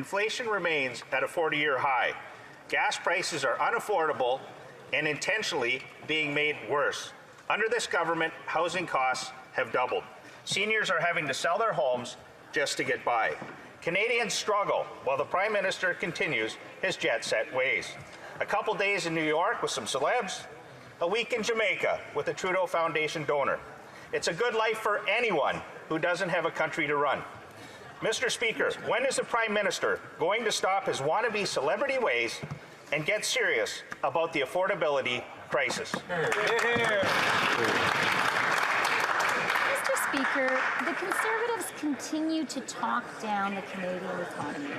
inflation remains at a 40-year high. Gas prices are unaffordable and intentionally being made worse. Under this government, housing costs have doubled. Seniors are having to sell their homes just to get by. Canadians struggle while the Prime Minister continues his jet-set ways. A couple days in New York with some celebs, a week in Jamaica with a Trudeau Foundation donor. It's a good life for anyone who doesn't have a country to run. Mr. Speaker, when is the Prime Minister going to stop his wannabe celebrity ways and get serious about the affordability crisis? Mr. Speaker, the Conservatives continue to talk down the Canadian economy.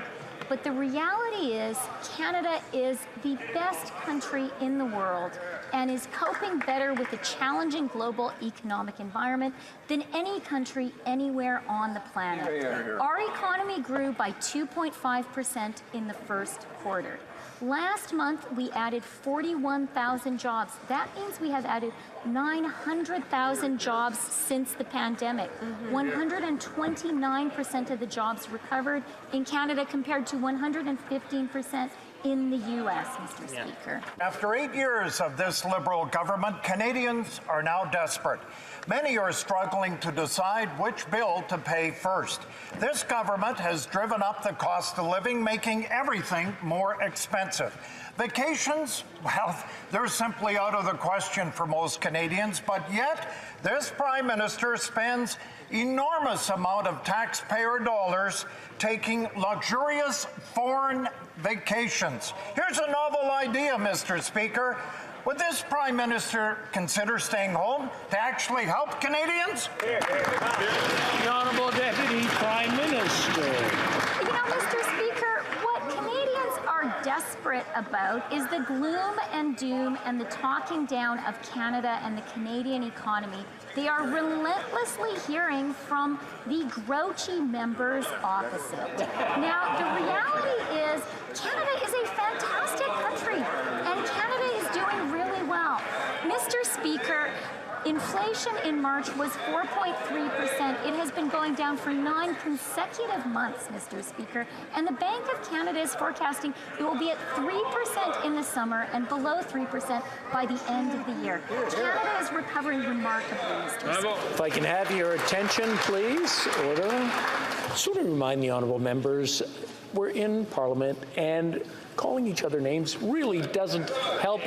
But the reality is Canada is the best country in the world and is coping better with the challenging global economic environment than any country anywhere on the planet. Our economy grew by 2.5% in the first quarter. Last month, we added 41,000 jobs. That means we have added 900,000 jobs since the pandemic. 129% of the jobs recovered in Canada compared to 115% in the U.S., Mr. Speaker. After 8 years of this Liberal government, Canadians are now desperate. Many are struggling to decide which bill to pay first. This government has driven up the cost of living, making everything more expensive. Vacations, well, they're simply out of the question for most Canadians, but yet this Prime Minister spends enormous amount of taxpayer dollars taking luxurious foreign vacations. Here's a novel idea, Mr. Speaker. Would this Prime Minister consider staying home to actually help Canadians? The Honourable Deputy Prime Minister. You know, Mr. Speaker, what Canadians are desperate about is the gloom and doom and the talking down of Canada and the Canadian economy. They are relentlessly hearing from the Grouchy members opposite. Now, the reality is Canada is a fantastic country, and Canada is doing really well. Mr. Speaker, inflation in March was 4.3%. It has been going down for 9 consecutive months, Mr. Speaker. And the Bank of Canada is forecasting it will be at 3% in the summer and below 3% by the end of the year. Canada is recovering remarkably, Mr. Speaker. If I can have your attention, please. Order. I just want to remind the honourable members, we're in Parliament, and calling each other names really doesn't help